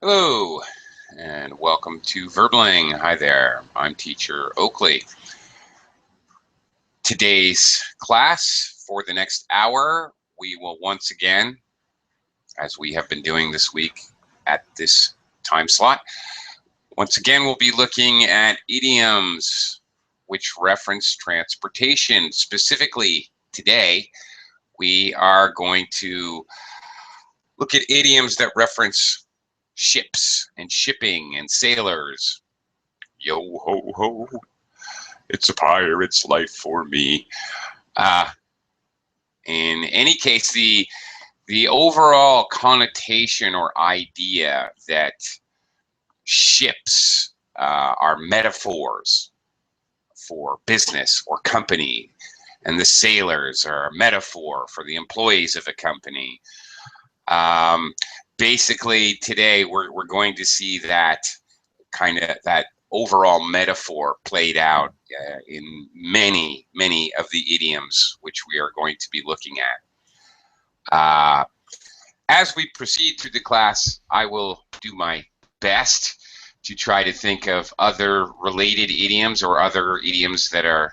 Hello, and welcome to Verbling. Hi there, I'm teacher Oakley. Today's class, for the next hour, we will once again, as we have been doing this week at this time slot, once again we'll be looking at idioms which reference transportation. Specifically today, we are going to look at idioms that reference ships and shipping and sailors. Yo ho ho, it's a pirate's life for me. In any case, the overall connotation or idea that ships are metaphors for business or company, and the sailors are a metaphor for the employees of a company. Basically, today we're going to see that that overall metaphor played out in many of the idioms which we are going to be looking at. As we proceed through the class, I will do my best to try to think of other related idioms or other idioms that are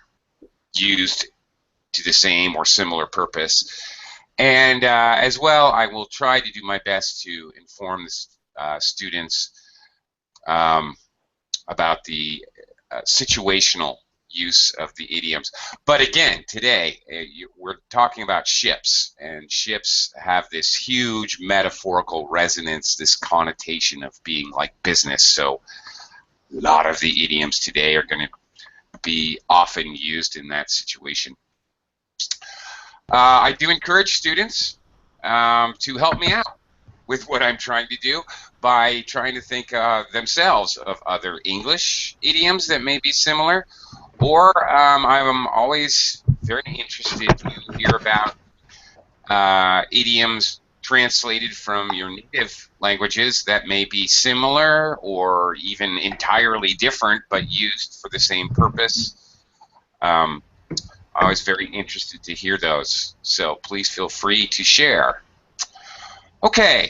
used to the same or similar purpose. And as well, I will try to do my best to inform the students about the situational use of the idioms. But again, today we're talking about ships, and ships have this huge metaphorical resonance, this connotation of being like business. So a lot of the idioms today are going to be often used in that situation. I do encourage students to help me out with what I'm trying to do by trying to think themselves of other English idioms that may be similar, or I'm always very interested to hear about idioms translated from your native languages that may be similar or even entirely different but used for the same purpose. I was very interested to hear those, so please feel free to share. Okay,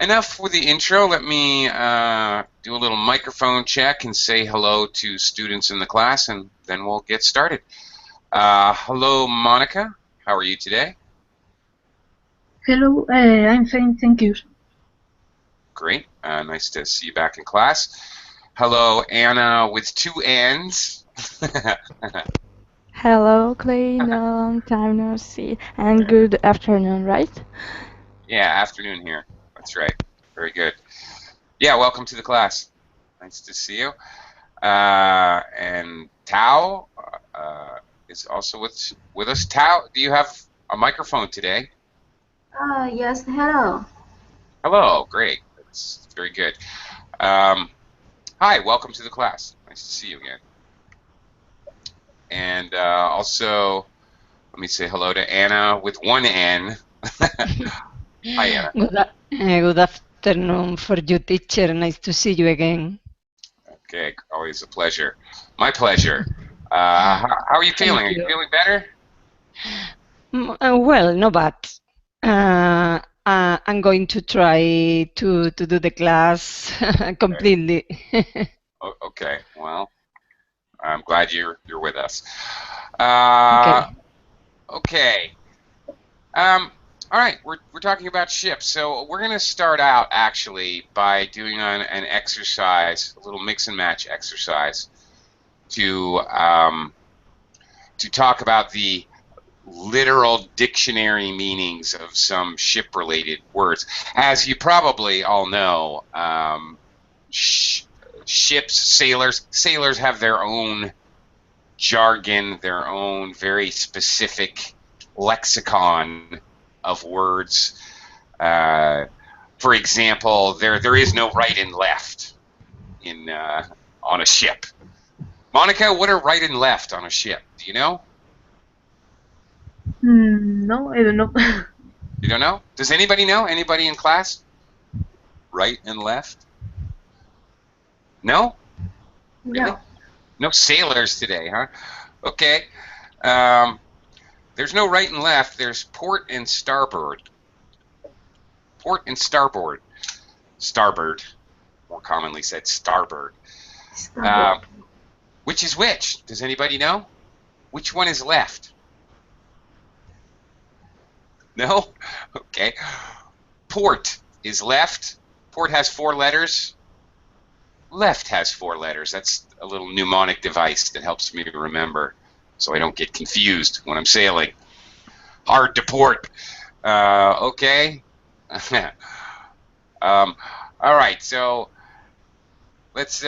enough with the intro. Let me do a little microphone check and say hello to students in the class, and then we'll get started. Hello, Monica. How are you today? Hello, I'm fine, thank you. Great. Nice to see you back in class. Hello, Anna with two N's. Hello, Clay. No long time no see. And good afternoon, right? Yeah, afternoon here. That's right. Very good. Yeah, welcome to the class. Nice to see you. And Tao is also with us. Tao, do you have a microphone today? Yes, hello. Hello, great. That's very good. Hi, welcome to the class. Nice to see you again. And also, let me say hello to Anna with one N. Hi, Anna. Good afternoon for you, teacher. Nice to see you again. Okay, always a pleasure. My pleasure. How are you feeling? Are you feeling better? Well, no bad. I'm going to try to do the class completely. Okay, well, I'm glad you're with us. Okay. All right, we're talking about ships, so we're going to start out actually by doing an exercise, a little mix and match exercise, to talk about the literal dictionary meanings of some ship-related words. As you probably all know, ships, sailors have their own jargon, their own very specific lexicon of words. For example, there is no right and left in on a ship. Monica, what are right and left on a ship? Do you know? No, I don't know. You don't know? Does anybody know? Anybody in class? Right and left? No? Really? No. No sailors today, huh? Okay. There's no right and left. There's port and starboard. Port and starboard. starboard, more commonly said starboard. Starboard. Which is which? Does anybody know? Which one is left? No? Okay. Port is left. Port has 4 letters. Left has 4 letters. That's a little mnemonic device that helps me to remember so I don't get confused when I'm sailing. Hard to port. Okay. All right, so let's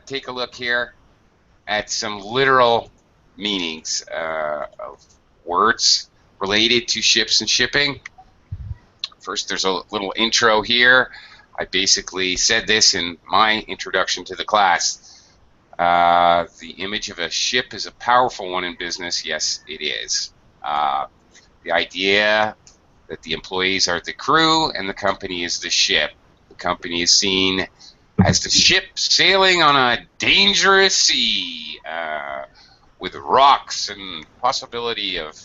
take a look here at some literal meanings of words related to ships and shipping. First, there's a little intro here. I basically said this in my introduction to the class. The image of a ship is a powerful one in business. Yes, it is. The idea that the employees are the crew and the company is the ship. The company is seen as the ship sailing on a dangerous sea with rocks and possibility of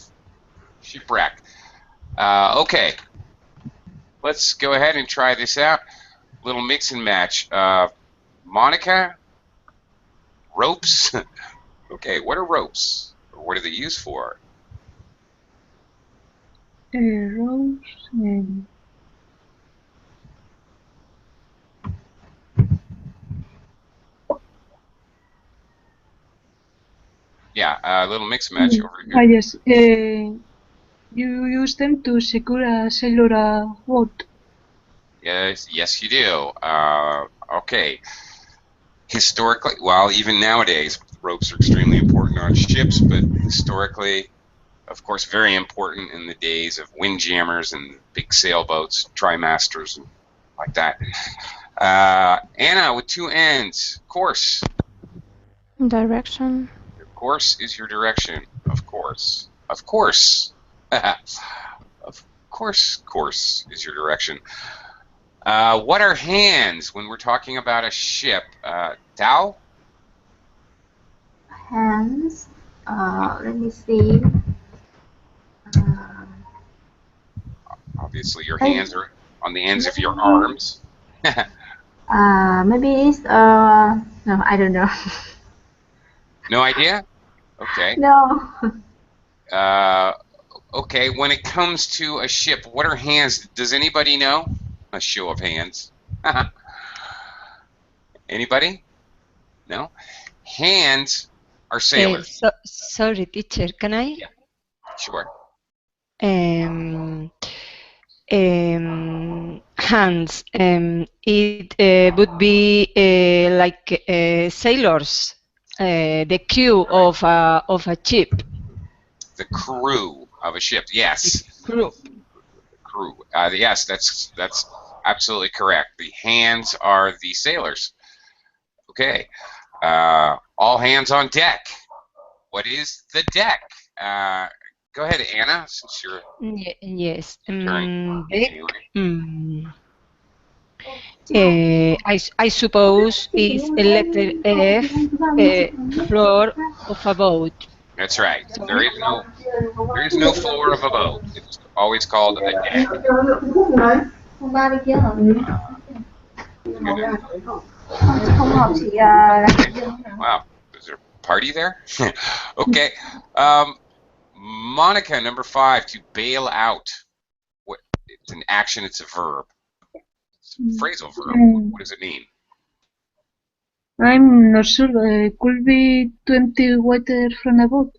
shipwreck. Okay, let's go ahead and try this out. Little mix and match. Monica, ropes. Okay, what are ropes? What are they used for? Rose. Yeah, a little mix and match over here. Yes. You use them to secure a sail or a boat. Yes, you do. Okay. Historically, well, even nowadays, ropes are extremely important on ships, but historically, of course, very important in the days of windjammers and big sailboats, trimasters, and like that. Anna, with 2 N's. Course. Direction. Course is your direction. Of course. Of course. Of course is your direction. What are hands when we're talking about a ship? Tao? Hands. Let me see. Obviously, your hands are on the ends of your arms. Maybe it's no, I don't know. No idea? Okay. No. Okay, when it comes to a ship, what are hands? Does anybody know? A show of hands. Anybody? No? Hands are sailors. Sorry, teacher, can I? Yeah. Sure. Hands. It would be like sailors, the crew of a ship. The crew of a ship. Yes. Crew. Crew. Yes, that's absolutely correct. The hands are the sailors. Okay. All hands on deck. What is the deck? Go ahead, Anna, since you're Yes. I suppose is a letter F, floor of a boat. That's right. There is no floor of a boat. It's always called a deck. Wow, is there a party there? Okay. Monica, number 5, to bail out. What? It's an action. It's a verb. It's a phrasal verb. What does it mean? I'm not sure. Could be 20 water from a boat.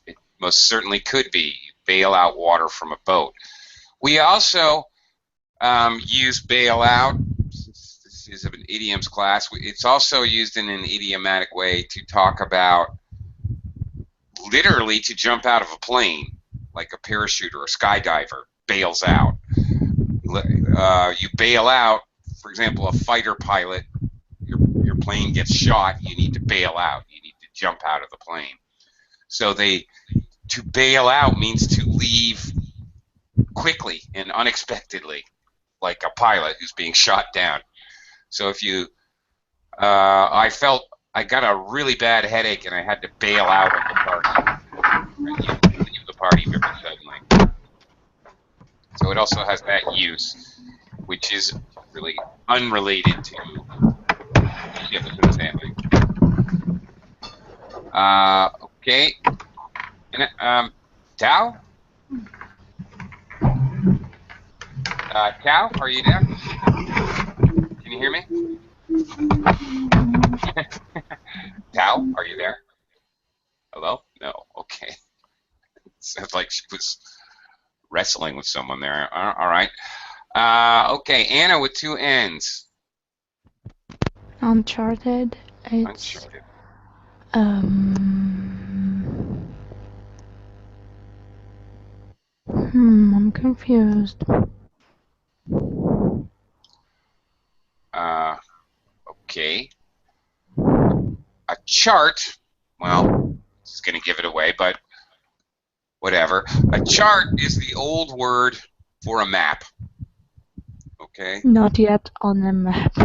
It most certainly could be. Bail out water from a boat. We also use bail out. This is an idioms class. It's also used in an idiomatic way to talk about literally to jump out of a plane, like a parachuter or a skydiver bails out. You bail out, for example, a fighter pilot, your plane gets shot, you need to bail out. You need to jump out of the plane. So to bail out means to leave quickly and unexpectedly, like a pilot who's being shot down. So if you, I got a really bad headache and I had to bail out of the party. You leave the party very suddenly. So it also has that use, which is really unrelated to ships and sailing. Okay. Tao? Tao, are you there? Can you hear me? Tao, are you there? Hello? No. Okay. Sounds like she was wrestling with someone there. All right. Okay, Anna with two N's. Uncharted. It's Uncharted. I'm confused. Okay. A chart. Well, this is going to give it away, but whatever. A chart is the old word for a map. Okay. Not yet on the map.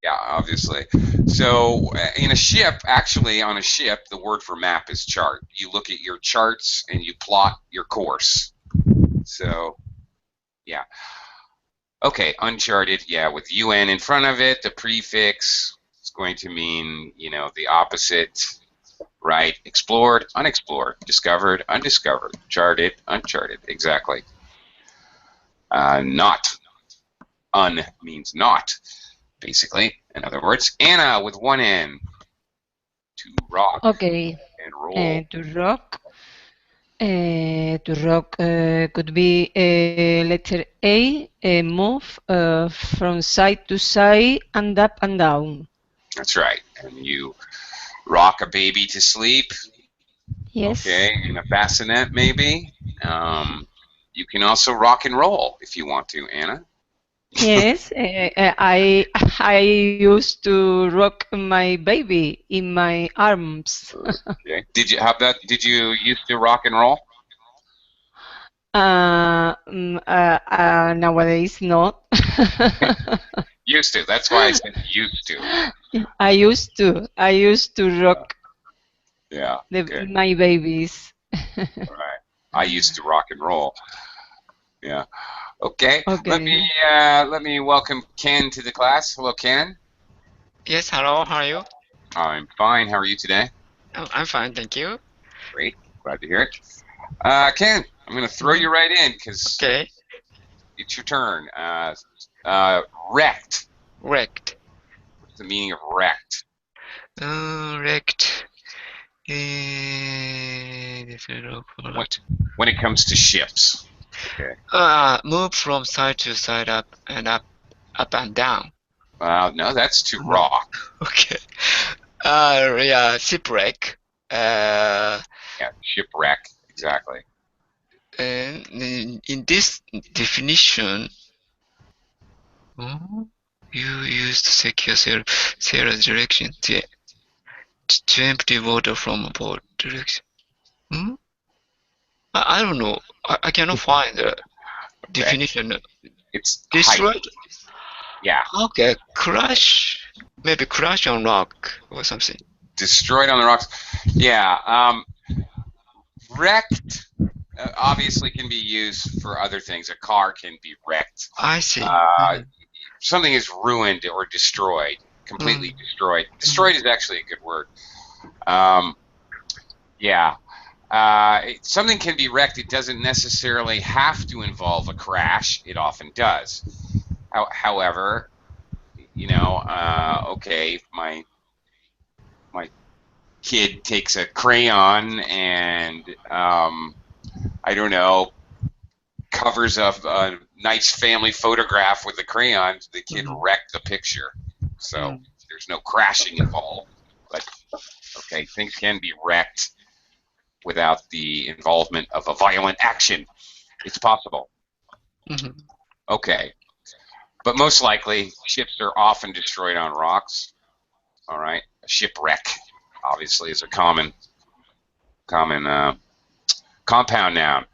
Yeah, obviously. So in a ship, actually on a ship, the word for map is chart. You look at your charts and you plot your course. So, yeah. Okay, Uncharted, yeah, with UN in front of it, the prefix is going to mean, you know, the opposite, right? Explored, unexplored, discovered, undiscovered, charted, uncharted, exactly. Not. Un means not, basically. In other words, Anna with one N. To rock Okay. and roll. To rock. Could be letter A, move from side to side and up and down. That's right. And you rock a baby to sleep. Yes. Okay, in a bassinet maybe. You can also rock and roll if you want to, Anna. Yes. I used to rock my baby in my arms. Okay. Did you have that? Did you used to rock and roll? Nowadays, not. Used to. That's why I said used to. I used to. I used to rock Yeah. Okay. my babies. All right. I used to rock and roll. Yeah. Okay. Okay. Let me welcome Ken to the class. Hello, Ken. Yes, hello, how are you? I'm fine. How are you today? Oh, I'm fine, thank you. Great. Glad to hear it. Ken, I'm going to throw you right in because Okay. it's your turn. Wrecked. Wrecked. What's the meaning of wrecked? Wrecked. When it comes to ships. Okay. Move from side to side, up and down. No, that's to rock. Okay. Yeah, shipwreck. Yeah, shipwreck. Exactly. And in this definition, you use to secure sailor's direction to empty water from a boat direction. I don't know. I cannot find the definition. It's Destroyed? height. Yeah. Okay, crash. Maybe crash on rock or something. Destroyed on the rocks. Yeah. Wrecked obviously can be used for other things. A car can be wrecked. I see. Something is ruined or destroyed, completely destroyed. Destroyed is actually a good word. Yeah. Something can be wrecked. It doesn't necessarily have to involve a crash. It often does. However, you know, okay, my kid takes a crayon and I don't know, covers a nice family photograph with the crayon. The kid wrecked the picture, so there's no crashing involved. But okay, things can be wrecked without the involvement of a violent action. It's possible. Okay, but most likely ships are often destroyed on rocks. All right, a shipwreck obviously is a common compound noun.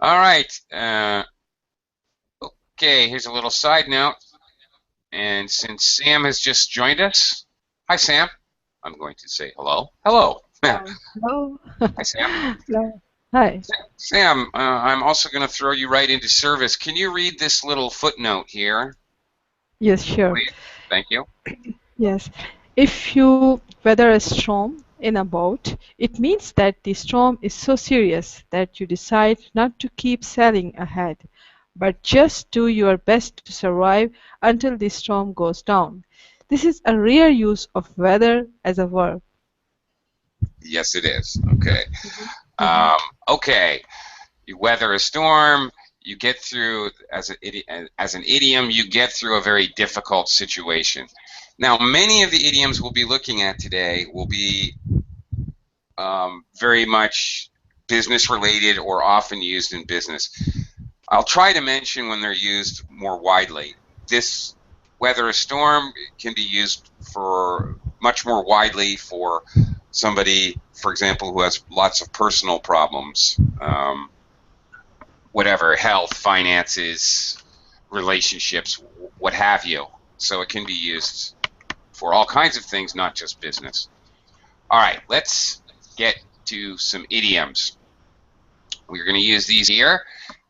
All right. Okay, here's a little side note. And since Sam has just joined us, hi Sam. I'm going to say hello. Hello. Hello. Hi Sam. Hello. Hi. Sam, I'm also going to throw you right into service. Can you read this little footnote here? Yes, sure. Please. Thank you. Yes. If you weather a storm in a boat, it means that the storm is so serious that you decide not to keep sailing ahead, but just do your best to survive until the storm goes down. This is a rare use of weather as a verb. Yes, it is. Okay. Okay. You weather a storm. You get through as an idiom. You get through a very difficult situation. Now, many of the idioms we'll be looking at today will be very much business related or often used in business. I'll try to mention when they're used more widely. This weather a storm can be used for much more widely for somebody, for example, who has lots of personal problems, whatever, health, finances, relationships, what have you. So it can be used for all kinds of things, not just business. All right, let's get to some idioms. We're going to use these here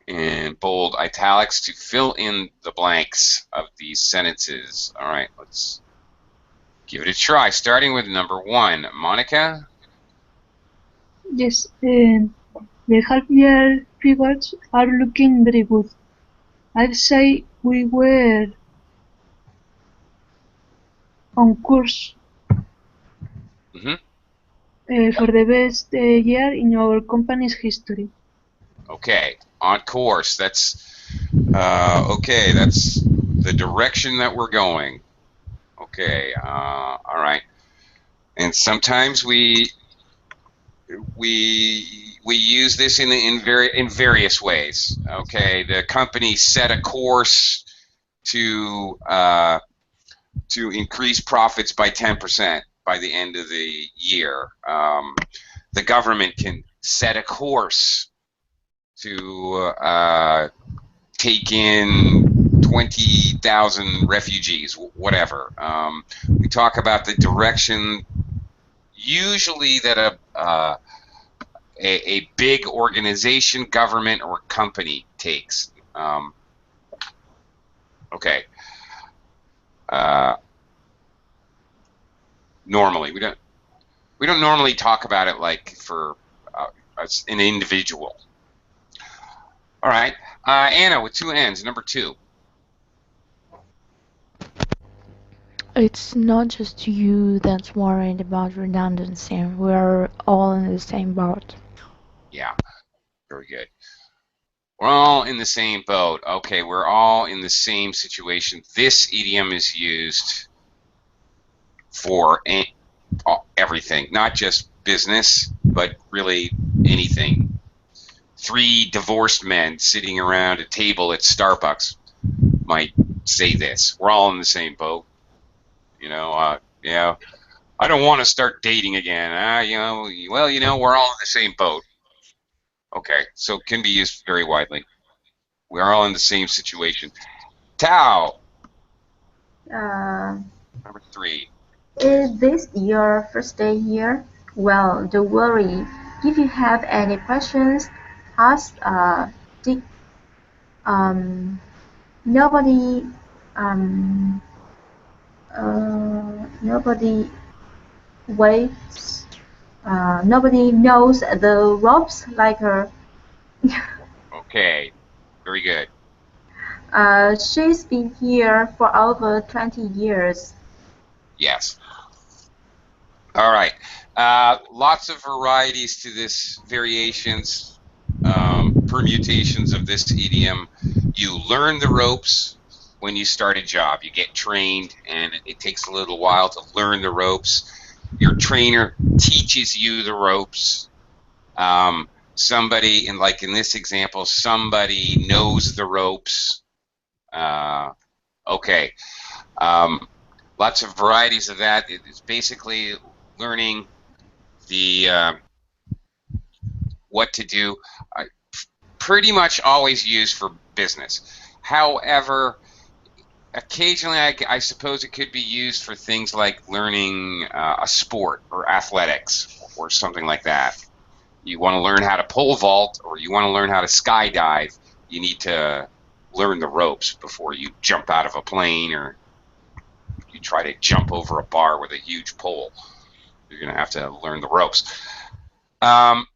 in bold italics to fill in the blanks of these sentences. All right, let's give it a try, starting with number 1. Monica? Yes, the half-year figures are looking very good. I'd say we were on course for the best year in our company's history. Okay, on course. That's okay. That's the direction that we're going. Okay. All right. And sometimes we use this in various ways. Okay. The company set a course to increase profits by 10% by the end of the year. The government can set a course to take in 20,000 refugees, whatever. We talk about the direction usually that a big organization, government, or company takes. Okay. Normally, we don't normally talk about it like for an individual. All right, Anna with 2 N's, number 2. It's not just you that's worried about redundancy. We're all in the same boat. Yeah, very good. We're all in the same boat. Okay, we're all in the same situation. This idiom is used for everything, not just business, but really anything. 3 divorced men sitting around a table at Starbucks might say this. We're all in the same boat. Yeah, I don't want to start dating again. Well, we're all in the same boat. Okay, so it can be used very widely. We're all in the same situation. Tao, Uh, number 3. is this your first day here? Well, don't worry. If you have any questions, ask Dick. Nobody um, nobody waits. Nobody knows the ropes like her. Okay, very good. She's been here for over 20 years. Yes. All right. Lots of varieties to this, variations, permutations of this idiom. You learn the ropes when you start a job. You get trained, and it takes a little while to learn the ropes. Your trainer teaches you the ropes. Somebody, in this example, somebody knows the ropes. Okay. Lots of varieties of that. It's basically learning the what to do. Pretty much always used for business. However, occasionally I suppose it could be used for things like learning a sport or athletics or something like that. You want to learn how to pole vault or you want to learn how to skydive. You need to learn the ropes before you jump out of a plane or you try to jump over a bar with a huge pole. You're going to have to learn the ropes. Not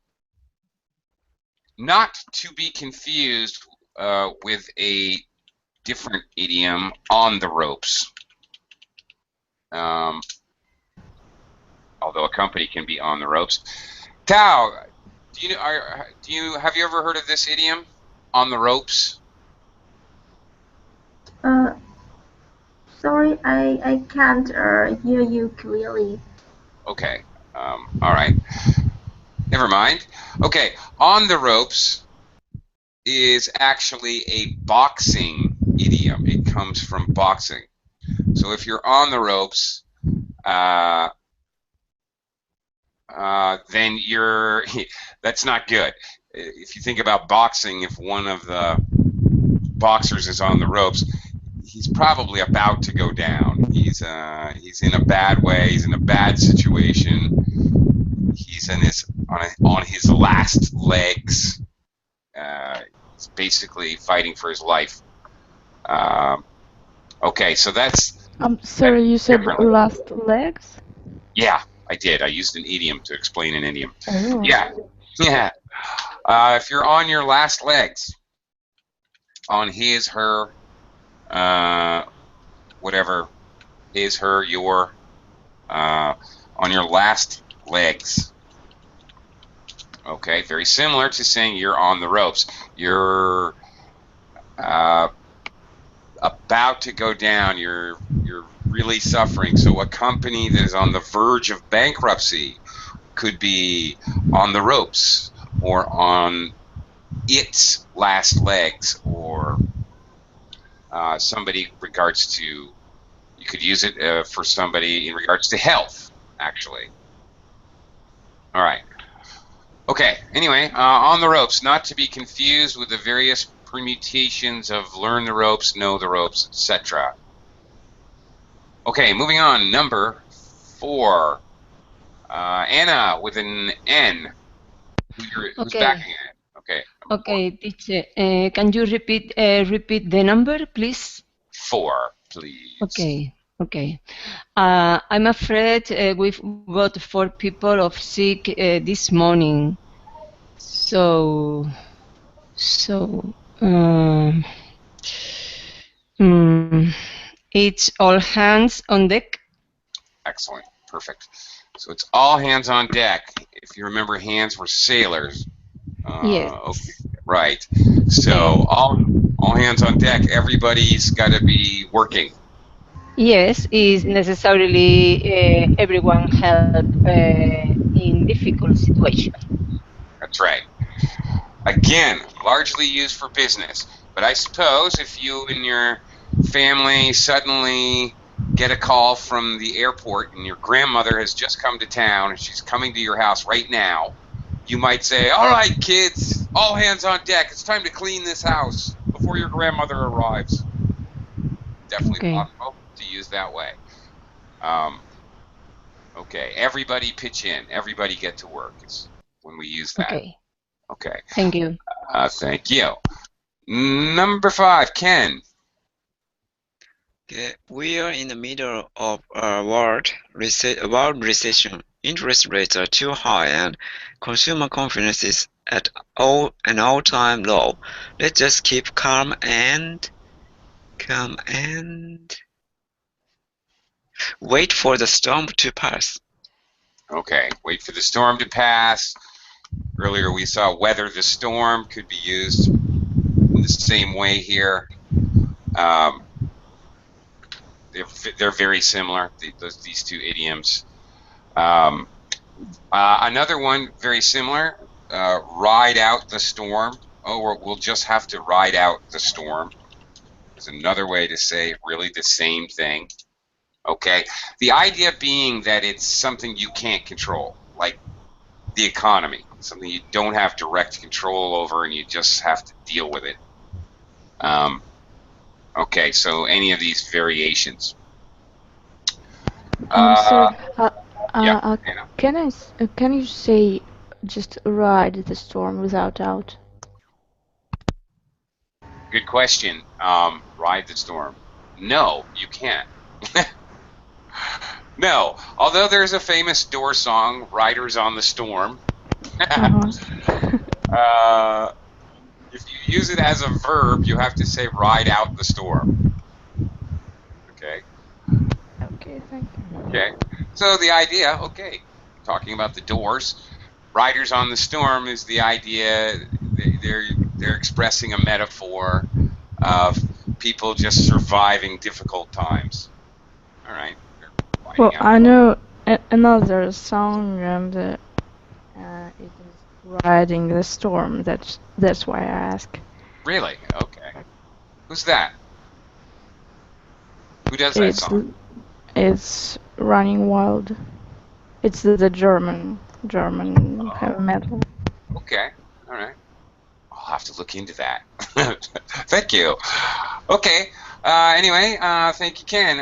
to be confused with a different idiom, on the ropes. Although a company can be on the ropes. Tao, have you ever heard of this idiom, on the ropes? Sorry, I can't hear you clearly. Okay. All right. Never mind. Okay. On the ropes is actually a boxing idiom. It comes from boxing. So if you're on the ropes, then you're that's not good. If you think about boxing, if one of the boxers is on the ropes, he's probably about to go down. He's in a bad way. He's in a bad situation. He's on his last legs. He's basically fighting for his life. Okay, so that's. Sorry, you said last legs? Yeah, I did. I used an idiom to explain an idiom. Oh. Yeah. If you're on your last legs, on his, her, whatever, his, her, your, on your last legs. Okay, very similar to saying you're on the ropes. You're about to go down. You're really suffering. So a company that is on the verge of bankruptcy could be on the ropes or on its last legs, or somebody regards to, you could use it for somebody in regards to health, actually. All right. Okay, anyway, on the ropes, not to be confused with the various permutations of learn the ropes, know the ropes, etc. Okay, moving on, number 4. Anna with an N. Who's backing it? Okay. Okay, teacher. Can you repeat the number, please? 4, please. Okay. I'm afraid we've got 4 people off sick this morning. So it's all hands on deck. Excellent. Perfect. So it's all hands on deck. If you remember, hands were sailors. Yes. Okay. Right. So all hands on deck. Everybody's got to be working. Yes, is necessarily everyone help in difficult situation. That's right. Again, largely used for business. But I suppose if you and your family suddenly get a call from the airport and your grandmother has just come to town and she's coming to your house right now, you might say, all right, kids, all hands on deck. It's time to clean this house before your grandmother arrives. Definitely possible to use that way. Okay, everybody pitch in. Everybody get to work is when we use that. Okay. Thank you. Thank you. Number 5, Ken. Okay, we are in the middle of a world recession. Interest rates are too high and consumer confidence is at an all-time low. Let's just keep calm and wait for the storm to pass. Okay, wait for the storm to pass. Earlier we saw weather the storm could be used in the same way here. They're very similar, these two idioms. Another one very similar, ride out the storm. Oh, we'll just have to ride out the storm. There's another way to say really the same thing. Okay, the idea being that it's something you can't control, like the economy, something you don't have direct control over and you just have to deal with it. Okay, so any of these variations. Sorry, Yeah, can you say just ride the storm without out? Good question. Ride the storm. No, you can't. No, although there's a famous Doors song, "Riders on the Storm." Uh-huh. If you use it as a verb, you have to say "ride out the storm." Okay. Okay, thank you. Okay. So the idea, okay, talking about the Doors, "Riders on the Storm" is the idea. They're expressing a metaphor of people just surviving difficult times. All right. They're Well, riding out. I know another song, and it is Riding the Storm. That's why I ask. Really? Okay. Who's that? Who does that It's song? it's Running Wild. It's the German heavy Oh, metal. okay. All right. I'll have to look into that. Thank you. Okay. Anyway, thank you, Ken.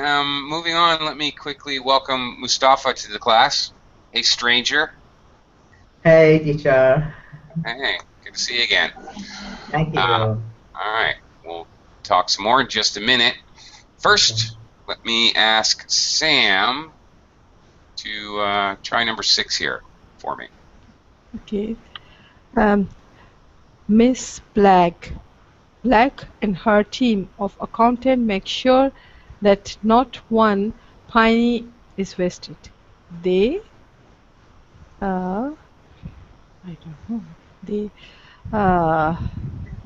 Moving on, let me quickly welcome Mustafa to the class. Hey, stranger. Hey, teacher. Hey, good to see you again. Thank you. All right. We'll talk some more in just a minute. First, let me ask Sam to try number 6 here for me. Okay. Miss Black and her team of accountants make sure that not one penny is wasted. They, I don't know. They, uh,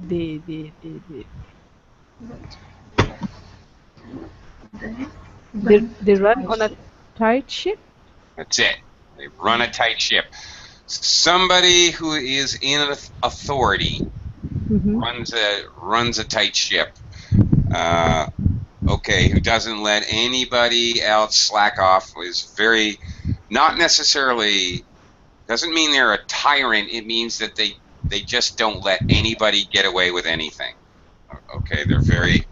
they they run on a tight ship. That's it. They run a tight ship. Somebody who is in authority Mm-hmm. runs a tight ship. Okay, who doesn't let anybody else slack off, is very, not necessarily, doesn't mean they're a tyrant. It means that they just don't let anybody get away with anything. Okay, they're very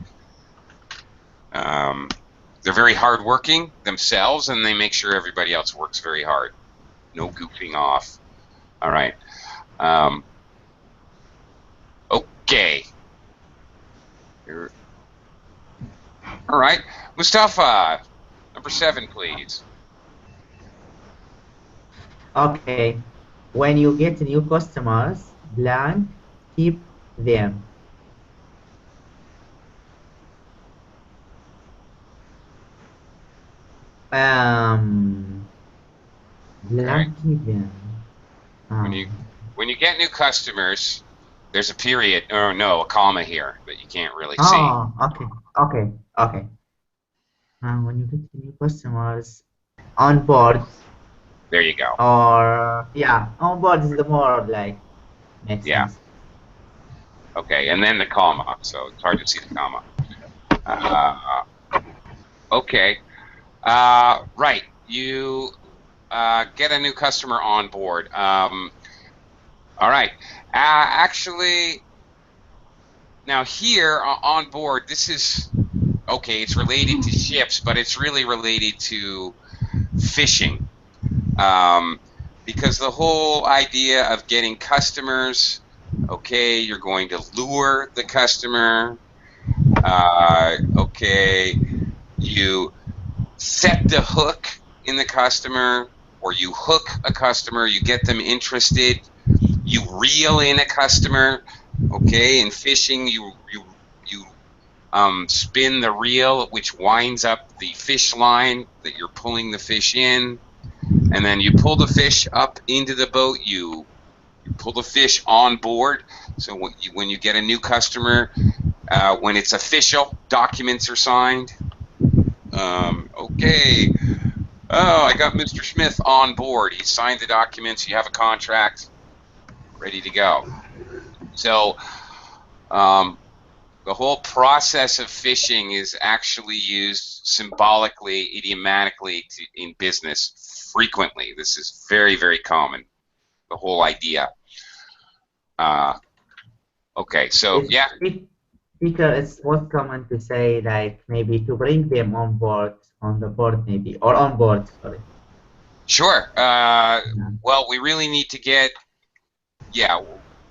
hardworking themselves, and they make sure everybody else works very hard. No goofing off. All right. Okay. All right, Mustafa, number 7, please. Okay. When you get new customers, blank, keep them. Okay. Blank, keep them. When you get new customers, there's a period, or no, a comma here that you can't really see. Oh, okay. When you get new customers, on board, There you go. or yeah, on board is the more like makes Yeah. sense. Okay, and then the comma, so it's hard to see the comma. Okay. Right. You get a new customer on board. All right. Actually, now here on board, this is okay. It's related to ships, but it's really related to fishing, because the whole idea of getting customers. Okay, you're going to lure the customer. Okay, you set the hook in the customer, or you hook a customer, you get them interested, you reel in a customer. Okay, in fishing, you spin the reel, which winds up the fish line that you're pulling the fish in, and then you pull the fish up into the boat. You pull the fish on board. So when you get a new customer, when it's official, documents are signed. Okay. Oh, I got Mr. Smith on board. He signed the documents. You have a contract ready to go. So the whole process of fishing is actually used symbolically, idiomatically in business frequently. This is very, very common, the whole idea. Okay, so yeah. Because it's most common to say like maybe to bring them on board, on the board maybe, or on board, sorry. Sure. Well, we really need to get,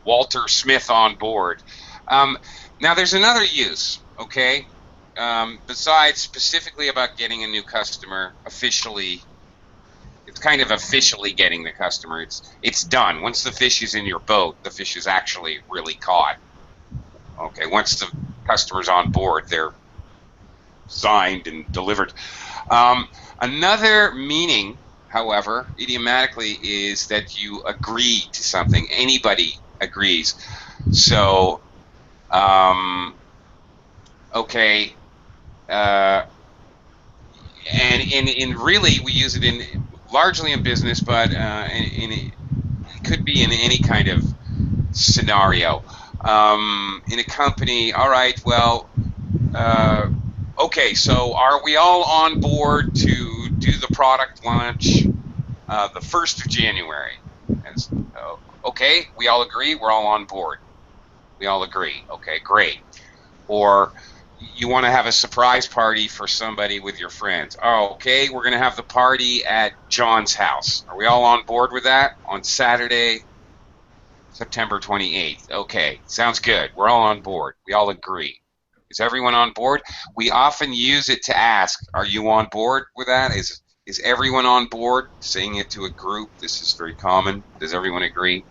Walter Smith on board. Now there's another use, okay? Besides specifically about getting a new customer officially, it's kind of officially getting the customer. It's done. Once the fish is in your boat, the fish is actually really caught. Okay, once the customer's on board, they're signed and delivered. Another meaning, however, idiomatically, is that you agree to something. Anybody agrees. So, okay, and in really we use it in largely in business, but it could be in any kind of scenario. In a company, all right, well, okay, so are we all on board to do the product launch the 1st of January? Okay, we all agree, we're all on board. We all agree. Okay, great. Or you want to have a surprise party for somebody with your friends. Oh, okay, we're going to have the party at John's house. Are we all on board with that on Saturday, September 28th? Okay, sounds good. We're all on board. We all agree. Is everyone on board? We often use it to ask, are you on board with that? Is everyone on board? Saying it to a group. This is very common. Does everyone agree?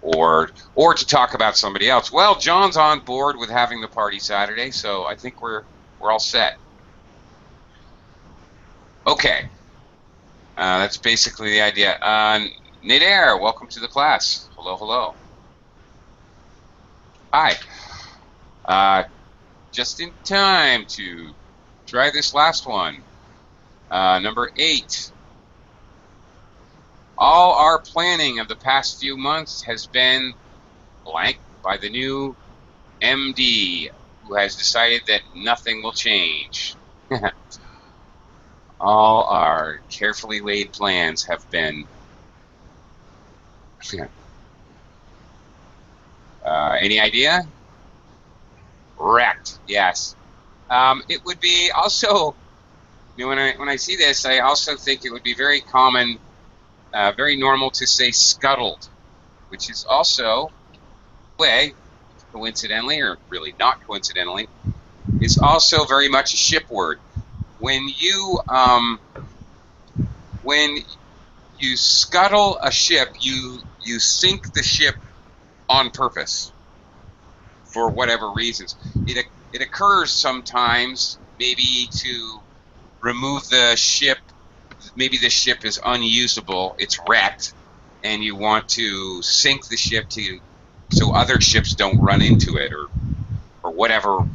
Or to talk about somebody else. Well, John's on board with having the party Saturday, so I think we're all set. Okay, that's basically the idea. Nader, welcome to the class. Hello, hello. Hi. Just in time to try this last one. Number 8. All our planning of the past few months has been blank by the new MD, who has decided that nothing will change. All our carefully laid plans have been any idea? Wrecked. Yes. It would be also, you know, when I see this, I also think it would be very common, very normal to say scuttled, which is also, way, coincidentally, or really not coincidentally, is also very much a ship word. When you scuttle a ship, you sink the ship on purpose for whatever reasons. It occurs sometimes, maybe to remove the ship. Maybe the ship is unusable, it's wrecked, and you want to sink the ship so other ships don't run into it, or whatever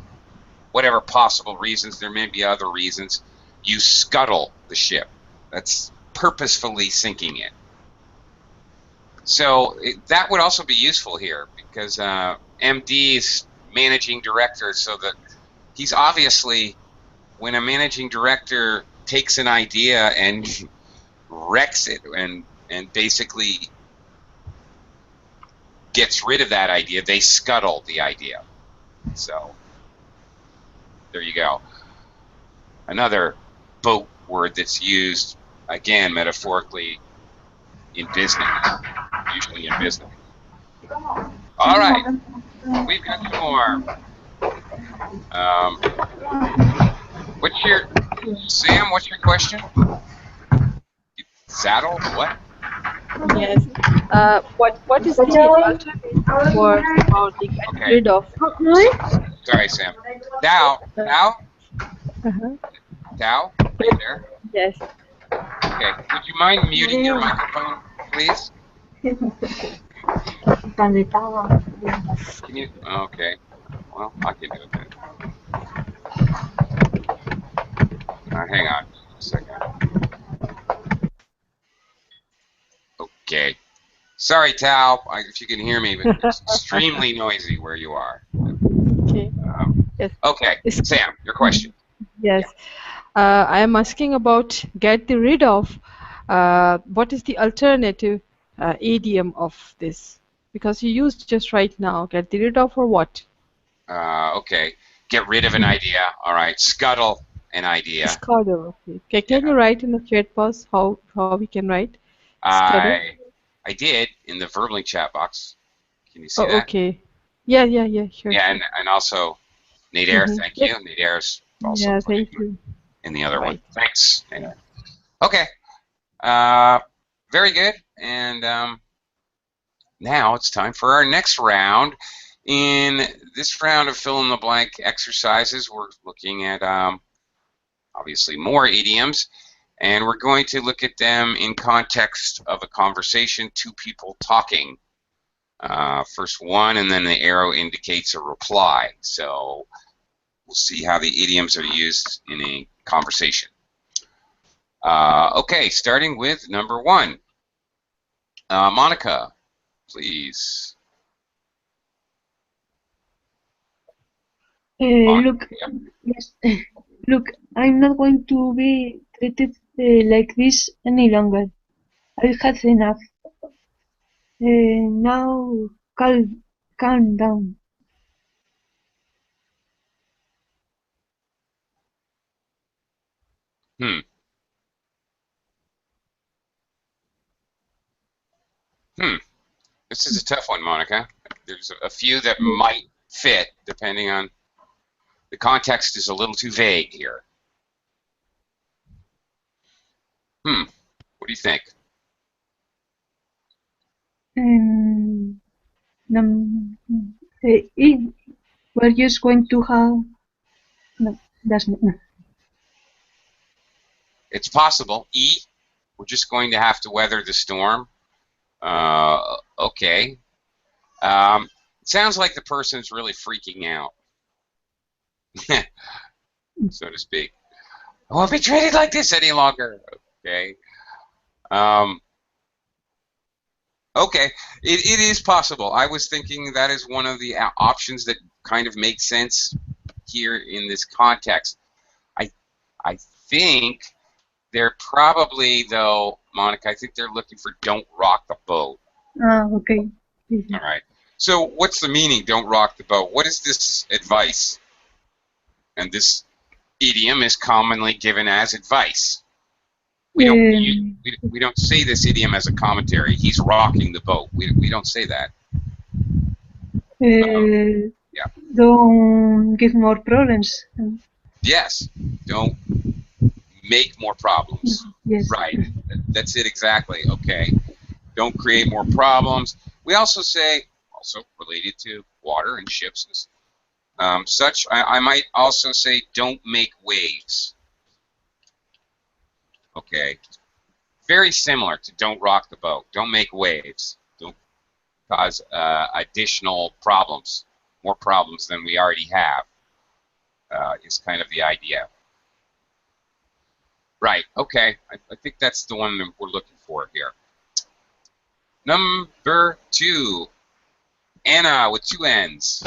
possible reasons. There may be other reasons. You scuttle the ship. That's purposefully sinking it. So that would also be useful here, because MD is managing director, so that he's obviously, when a managing director takes an idea and wrecks it and basically gets rid of that idea, they scuttle the idea. So there you go. Another boat word that's used, again, metaphorically in business, usually in business. All right, we've got some more. Sam, what's your question? Saddle? What? Yes. What is the alternative word for the get rid of? Sorry, Sam. Tao? Uh-huh. Tao? Are you there? Yes. Okay. Would you mind muting your microphone, please? Can you? Okay. Well, I can do it then. Hang on a second. Okay. Sorry, Tao, if you can hear me, but it's extremely noisy where you are. Okay. Yes. Okay. Sam, your question. Yes. I am asking about get rid of. What is the alternative idiom of this? Because you used just right now. Get rid of or what? Okay. Get rid of an idea. All right. Scuttle an idea. Scuttle. Okay. Can you write in the chat box how we can write? Scuttle? I did in the verbally chat box. Can you see that? Okay. Yeah, sure. Yeah, Sure. and also Nader, Mhm. thank Yep. you. Nader's also Yeah, putting thank you. in the other one. Right. Thanks, Nader. Okay, very good. And now it's time for our next round. In this round of fill in the blank exercises, we're looking at obviously more idioms, and we're going to look at them in context of a conversation, two people talking. First one, and then the arrow indicates a reply. So we'll see how the idioms are used in a conversation. Okay, starting with number one. Monica, please. Look, yes, look, I'm not going to be treated like this any longer. I've had enough. Now, calm down. Hmm. Hmm. This is a tough one, Monica. There's a few that might fit depending on the context is a little too vague here. What do you think? Num- we're just going to have. No, that's not. It's possible. E, we're just going to have to weather the storm. Okay. It sounds like the person's really freaking out, so to speak. I won't be treated like this any longer. Okay. Okay. It is possible. I was thinking that is one of the options that kind of makes sense here in this context. I think they're probably, though, Monica, I think they're looking for don't rock the boat. Okay. All right. So what's the meaning, don't rock the boat? What is this advice? And this idiom is commonly given as advice. We don't say this idiom as a commentary. He's rocking the boat. We don't say that. Yeah. Don't give more problems. Yes. Don't make more problems. Yes. Right. That's it exactly. Okay. Don't create more problems. We also say, also related to water and ships and such, I might also say don't make waves. Okay. Very similar to don't rock the boat. Don't make waves. Don't cause additional problems, more problems than we already have, is kind of the idea. Right, okay. I think that's the one that we're looking for here. Number two, Anna with two N's.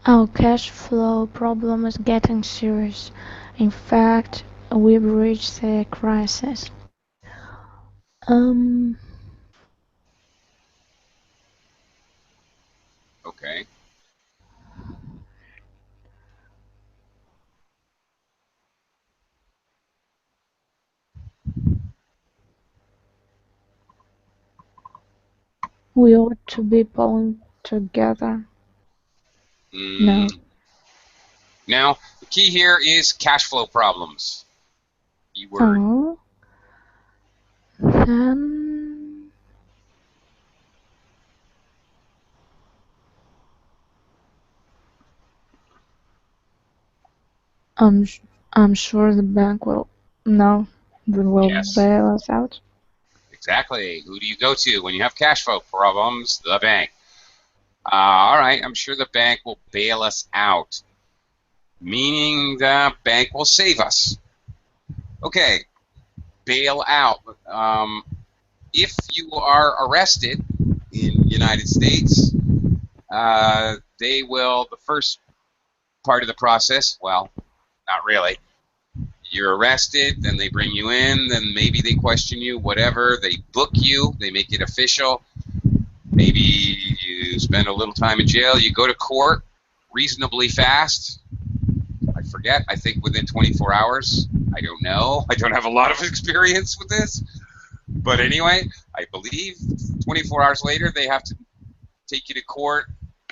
Our cash flow problem is getting serious. In fact, we've reached a crisis. Okay. We ought to be pulling together. No. Now, the key here is cash flow problems. Keyword. Oh. Then I'm sure the bank will Yes. bail us out. Exactly. Who do you go to when you have cash flow problems? The bank. All right. I'm sure the bank will bail us out, meaning the bank will save us. Okay. Bail out. If you are arrested in the United States, they will, the first part of the process, well, not really. You're arrested, then they bring you in, then maybe they question you, whatever. They book you, they make it official. Maybe you spend a little time in jail. You go to court reasonably fast. I forget. I think within 24 hours. I don't know. I don't have a lot of experience with this. But anyway, I believe 24 hours later they have to take you to court.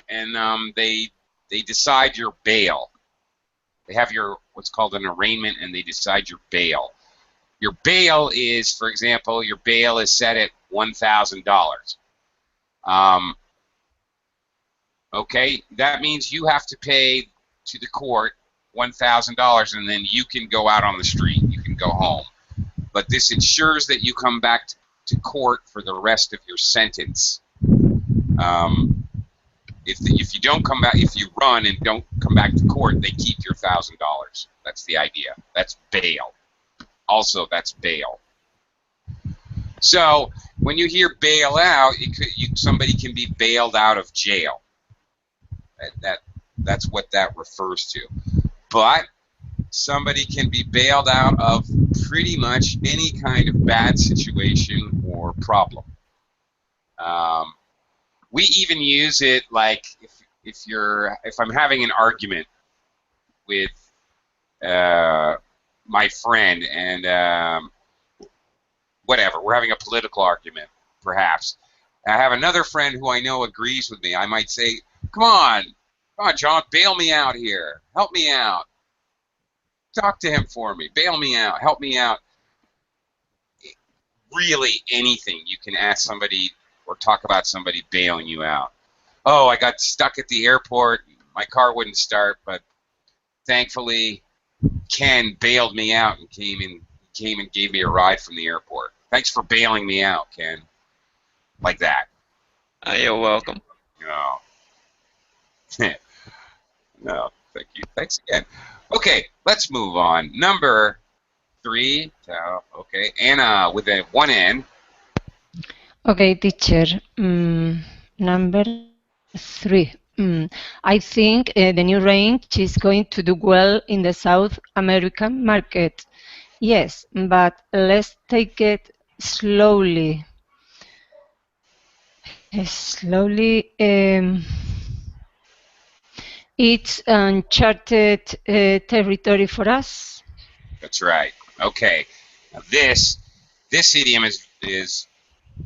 and they decide your bail. They have your what's called an arraignment, and they decide your bail. Your bail is, for example, your bail is set at $1,000. Okay, that means you have to pay to the court $1,000, and then you can go out on the street. You can go home. But this ensures that you come back to court for the rest of your sentence. If you don't come back, if you run and don't come back to court, they keep your $1,000. That's the idea. That's bail. Also, that's bail. So when you hear bail out, somebody can be bailed out of jail. That's what that refers to. But somebody can be bailed out of pretty much any kind of bad situation or problem. We even use it like if I'm having an argument with my friend and whatever, we're having a political argument, perhaps. I have another friend who I know agrees with me. I might say, come on, John, bail me out here. Help me out. Talk to him for me. Bail me out. Help me out. Really anything you can ask somebody or talk about somebody bailing you out. Oh, I got stuck at the airport. My car wouldn't start, but thankfully Ken bailed me out and came and gave me a ride from the airport. Thanks for bailing me out, Ken. Like that. You're welcome. No. No, thank you. Thanks again. Okay, let's move on. Number 3. Okay, Anna with a 1 N. Okay, teacher. Number 3. I think the new range is going to do well in the South American market. Yes, but let's take it slowly. Slowly. It's uncharted territory for us. That's right. Okay, now this idiom is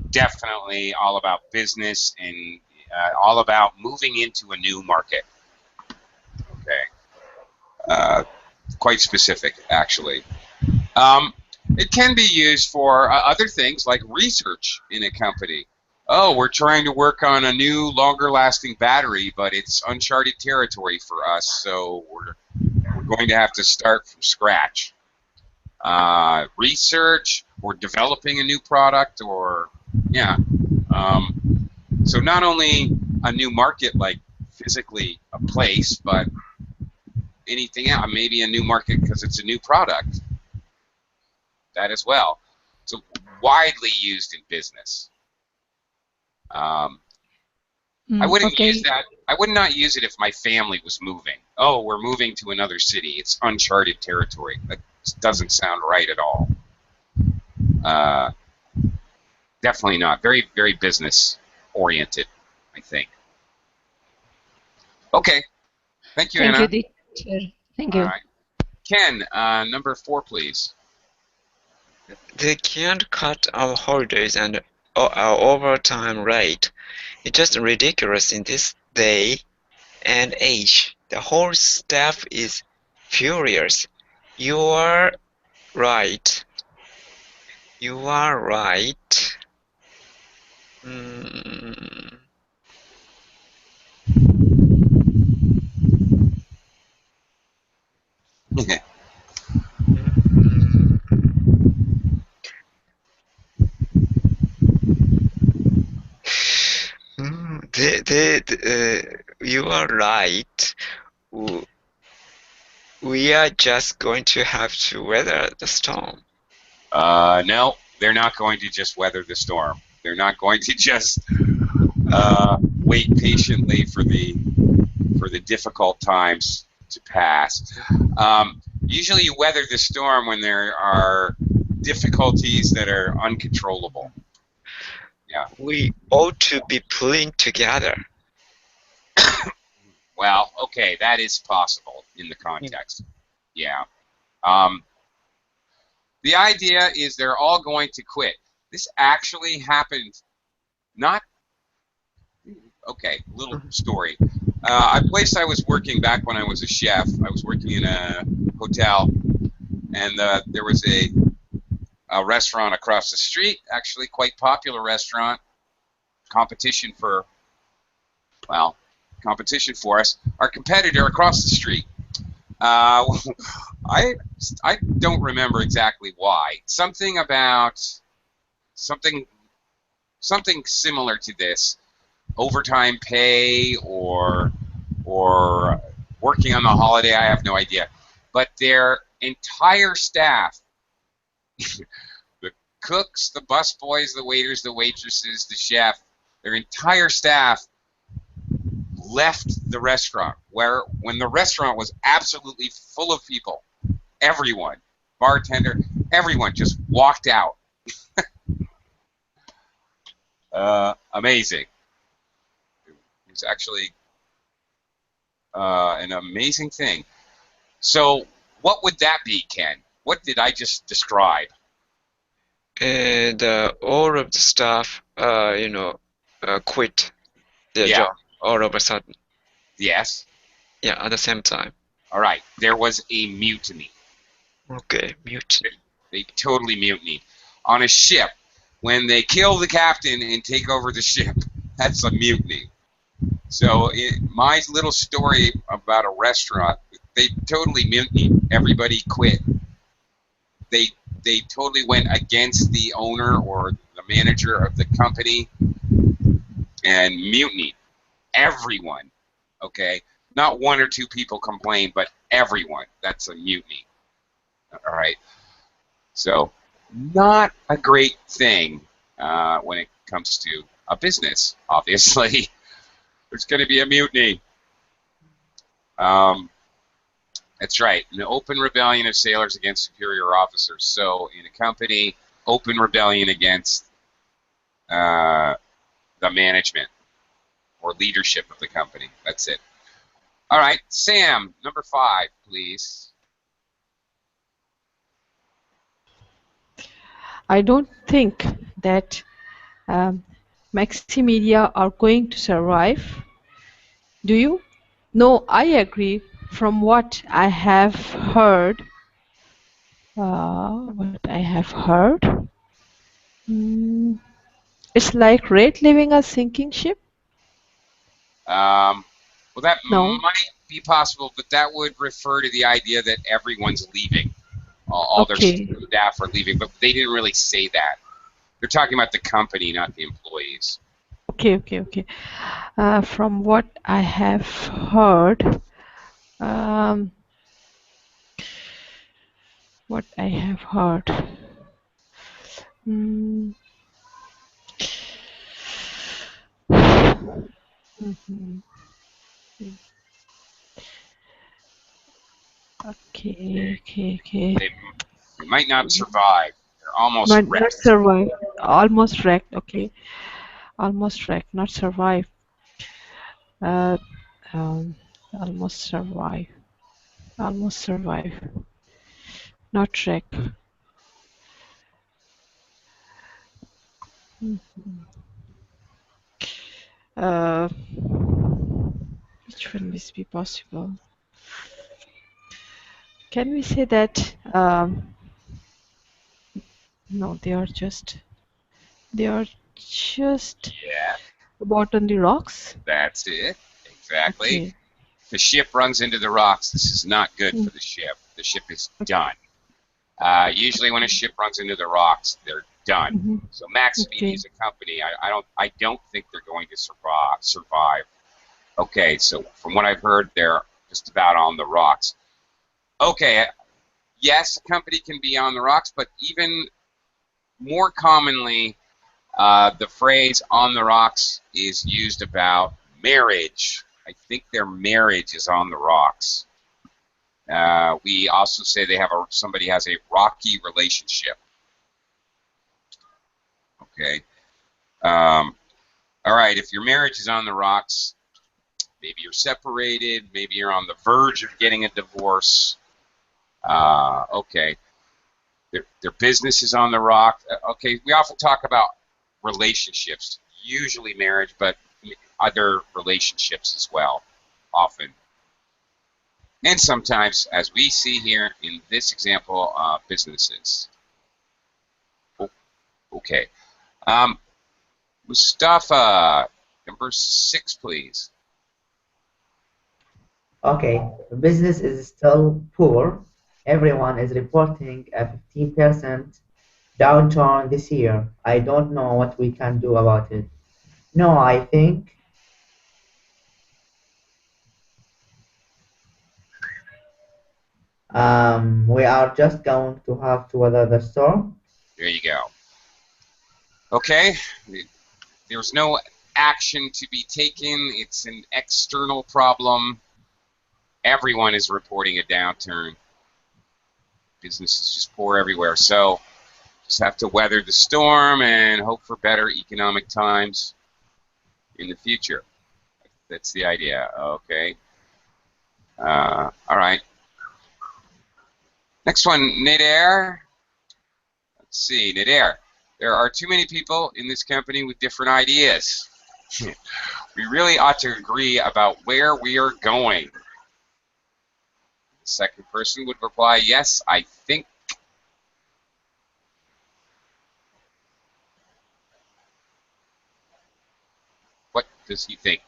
definitely all about business and all about moving into a new market. Okay, quite specific, actually. It can be used for other things like research in a company. Oh, we're trying to work on a new, longer-lasting battery, but it's uncharted territory for us, so we're going to have to start from scratch. Research or developing a new product, or yeah. So not only a new market, like physically a place, but anything else. Maybe a new market because it's a new product. That as well. So widely used in business. I wouldn't use that. I would not use it if my family was moving. Oh, we're moving to another city. It's uncharted territory. That doesn't sound right at all. Definitely not. Very, very business oriented, I think. Okay. Thank you, Anna. Thank you, teacher. Thank you. All right. Ken, number 4, please. They can't cut our holidays and our overtime rate. It's just ridiculous in this day and age. The whole staff is furious. You are right. You are right. You are right. We are just going to have to weather the storm. No, they're not going to just weather the storm. They're not going to just wait patiently for the difficult times to pass. Usually you weather the storm when there are difficulties that are uncontrollable. Yeah. We ought to be pulling together. Well, okay, that is possible in the context. Yeah. The idea is they're all going to quit. This actually happened not... Okay, little story. A place I was working back when I was a chef. I was working in a hotel, and there was a restaurant across the street. Actually, quite popular restaurant. Competition for competition for us. Our competitor across the street. Uh, I I don't remember exactly why. Something about something similar to this. Overtime pay or working on the holiday, I have no idea. But their entire staff, the cooks, the busboys, the waiters, the waitresses, the chef, their entire staff left the restaurant when the restaurant was absolutely full of people. Everyone, bartender, everyone just walked out. Amazing. It was actually an amazing thing. So, what would that be, Ken? What did I just describe? And all of the staff, quit their Yeah. job all of a sudden. Yes. Yeah, at the same time. All right. There was a mutiny. Okay, mutiny. They totally mutinied on a ship. When they kill the captain and take over the ship, that's a mutiny. So my little story about a restaurant, they totally mutinied. Everybody quit. They totally went against the owner or the manager of the company and mutinied. Everyone, okay? Not one or two people complained, but everyone. That's a mutiny. All right? So, not a great thing when it comes to a business, obviously. There's going to be a mutiny. That's right, an open rebellion of sailors against superior officers. So, in a company, open rebellion against the management or leadership of the company. That's it. All right, Sam, number 5, please. I don't think that Maximedia are going to survive. Do you? No, I agree. From what I have heard, mm, it's like Red leaving a sinking ship. Well, that No. might be possible, but that would refer to the idea that everyone's leaving. All their Okay. staff are leaving, but they didn't really say that. They're talking about the company, not the employees. Okay. From what I have heard, um, mm, mhm. Okay. They might not survive. They're almost Not wrecked. survive. Almost wrecked. Okay. Almost wrecked. Not survive. Uh, um, almost survive. Almost survive. Not wreck. Uh, which one will be possible? Can we say that? No, they are just Yeah, about on the rocks. that's it. Exactly. Okay. The ship runs into the rocks. This is not good for the ship. The ship is done. Usually, when a ship runs into the rocks, they're done. Mm-hmm. So Max Media is a company. I don't think they're going to survive. Okay, so from what I've heard, they're just about on the rocks. Okay, yes, a company can be on the rocks, but even more commonly, the phrase "on the rocks" is used about marriage. I think their marriage is on the rocks. We also say somebody has a rocky relationship. Okay. All right. If your marriage is on the rocks, maybe you're separated. Maybe you're on the verge of getting a divorce. Okay. Their business is on the rock. Okay. We often talk about relationships, usually marriage, but other relationships as well, often. And sometimes, as we see here in this example, businesses. Okay. Mustafa, number 6, please. Okay, business is still poor. Everyone is reporting a 15% downturn this year. I don't know what we can do about it. No, I think we are just going to have to weather the storm. There you go. Okay. There's no action to be taken. It's an external problem. Everyone is reporting a downturn. Business is just poor everywhere. So just have to weather the storm and hope for better economic times in the future. That's the idea. Okay. All right. Next one, Nader. Let's see, Nader. There are too many people in this company with different ideas. We really ought to agree about where we are going. The second person would reply, yes, I think. What does he think?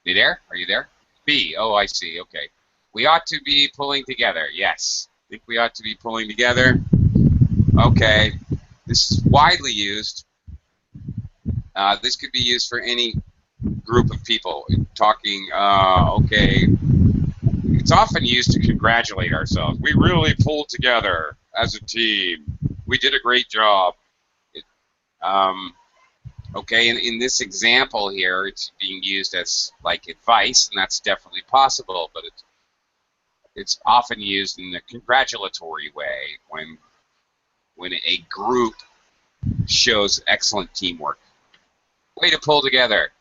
You there? Are you there? B. Oh, I see. Okay. We ought to be pulling together. Yes. I think we ought to be pulling together. Okay. This is widely used. This could be used for any group of people. Talking, okay. It's often used to congratulate ourselves. We really pulled together as a team. We did a great job. Okay, in this example here, it's being used as like advice, and that's definitely possible, but it's often used in a congratulatory way when a group shows excellent teamwork. Way to pull together.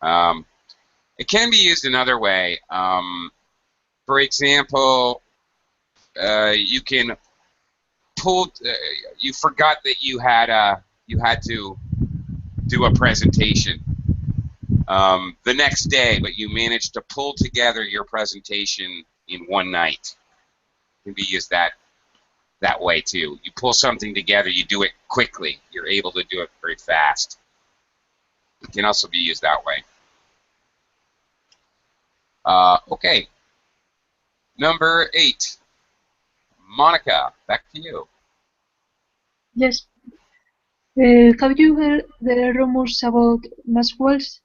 It can be used another way. For example, you can pull. You forgot that you had to do a presentation the next day, but you managed to pull together your presentation in one night. It can be used that way too. You pull something together, you do it quickly. You're able to do it very fast. It can also be used that way. Okay. Number 8. Monica, back to you. Yes. Have you heard the rumors about Maxwell's?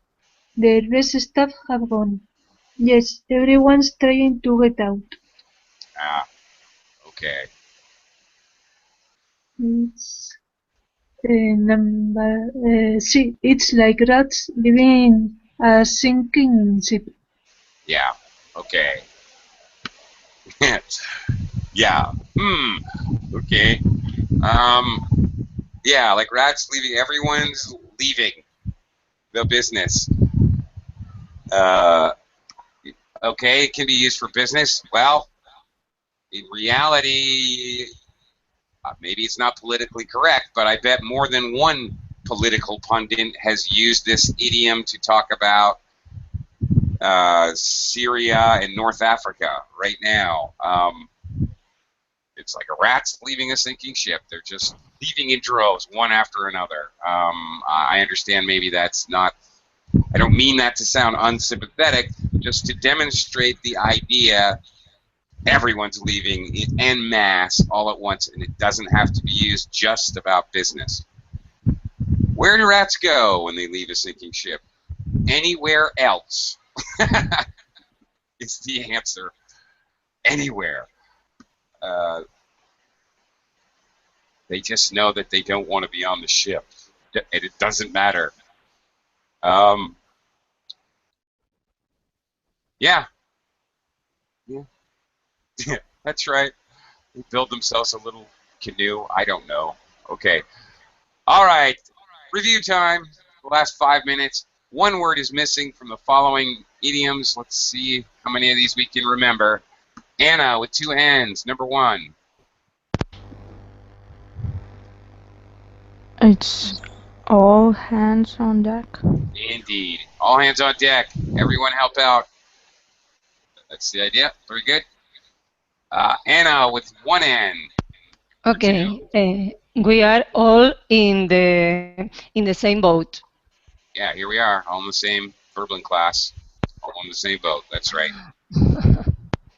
The best staff have gone. Yes, everyone's trying to get out. Okay. It's number C. It's like rats living in a sinking ship. Yeah. Okay. Yeah. Okay. Yeah, like rats leaving. Everyone's leaving the business. Okay, it can be used for business. Well, in reality, maybe it's not politically correct, but I bet more than one political pundit has used this idiom to talk about Syria and North Africa right now. It's like a rat's leaving a sinking ship. They're just leaving in droves, one after another. I understand maybe that's not, I don't mean that to sound unsympathetic, just to demonstrate the idea everyone's leaving en masse all at once, and it doesn't have to be used just about business. Where do rats go when they leave a sinking ship? Anywhere else is the answer. Anywhere. They just know that they don't want to be on the ship, and it doesn't matter. Yeah. That's right. They build themselves a little canoe. I don't know. Okay. All right. Review time. The last 5 minutes. One word is missing from the following idioms. Let's see how many of these we can remember. Anna with 2 N's. Number 1. It's all hands on deck. Indeed. All hands on deck. Everyone help out. That's the idea. Very good. Anna with one N. Okay, we are all in the same boat. Yeah, here we are, all in the same Verblin class, all in the same boat. That's right.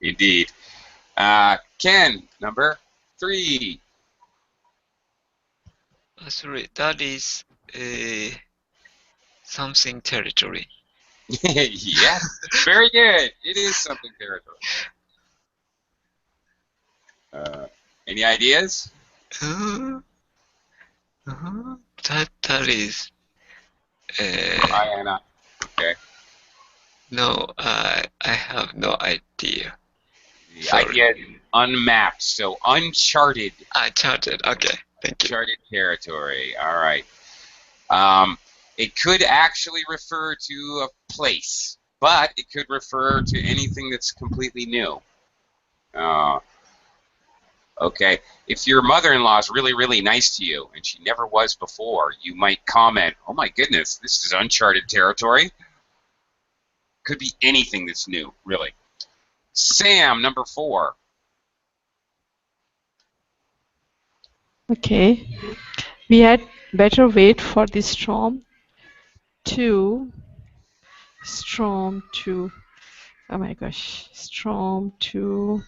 Indeed. Ken, number 3. Sorry, that is something territory. Yes, very good. It is something territory. Any ideas? That is Hi, Anna. Okay. no, I have no idea. The Sorry. idea is unmapped, so uncharted. Uncharted. Okay, thank you. Uncharted territory. All right. It could actually refer to a place, but it could refer to anything that's completely new. Okay. If your mother-in-law is really, really nice to you, and she never was before, you might comment, "Oh my goodness, this is uncharted territory." Could be anything that's new, really. Sam, number 4. Okay. We had better wait for the to storm to oh my gosh, storm to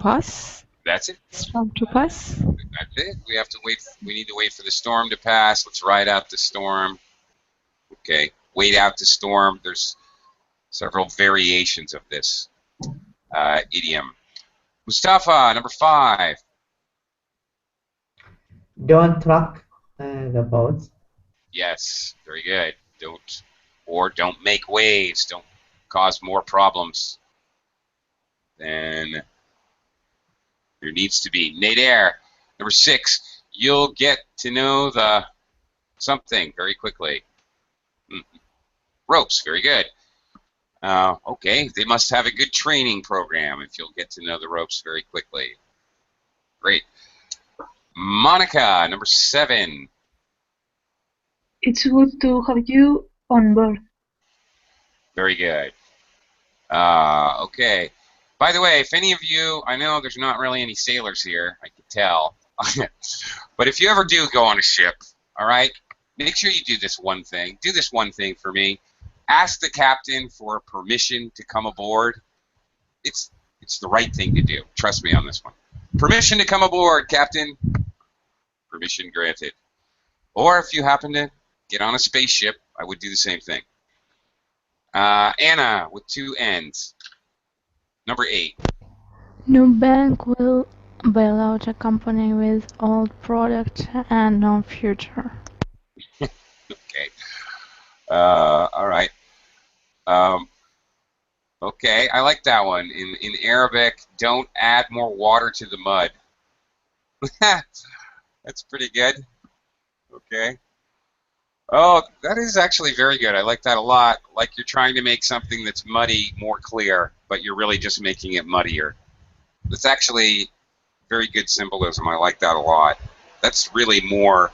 pass. That's it. Storm to pass. That's it. We have to wait. We need to wait for the storm to pass. Let's ride out the storm. Okay. Wait out the storm. There's several variations of this idiom. Mustafa, number 5. Don't rock the boat. Yes, very good. Don't make waves. Don't cause more problems than there needs to be. Nader, number 6. You'll get to know the something very quickly. Ropes, very good. Okay, they must have a good training program if you'll get to know the ropes very quickly. Great. Monica, number 7. It's good to have you on board. Very good. Okay. By the way, if any of you, I know there's not really any sailors here, I can tell. But if you ever do go on a ship, all right, make sure you do this one thing. Do this one thing for me. Ask the captain for permission to come aboard. It's the right thing to do. Trust me on this one. Permission to come aboard, Captain. Permission granted. Or if you happen to get on a spaceship, I would do the same thing. Anna with 2 N's. Number 8. No bank will bail out a company with old product and no future. Okay. All right. Okay, I like that one. In Arabic, don't add more water to the mud. That's pretty good. Okay. Oh, that is actually very good. I like that a lot. Like you're trying to make something that's muddy more clear, but you're really just making it muddier. That's actually very good symbolism. I like that a lot. That's really more,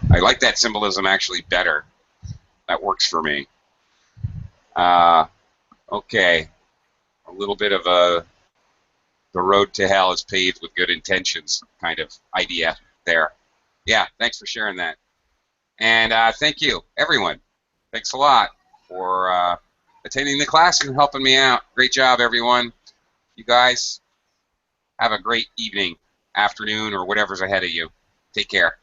I like that symbolism actually better. That works for me. Okay. A little bit of the road to hell is paved with good intentions kind of idea there. Yeah, thanks for sharing that. And thank you, everyone. Thanks a lot for attending the class and helping me out. Great job, everyone. You guys have a great evening, afternoon, or whatever's ahead of you. Take care.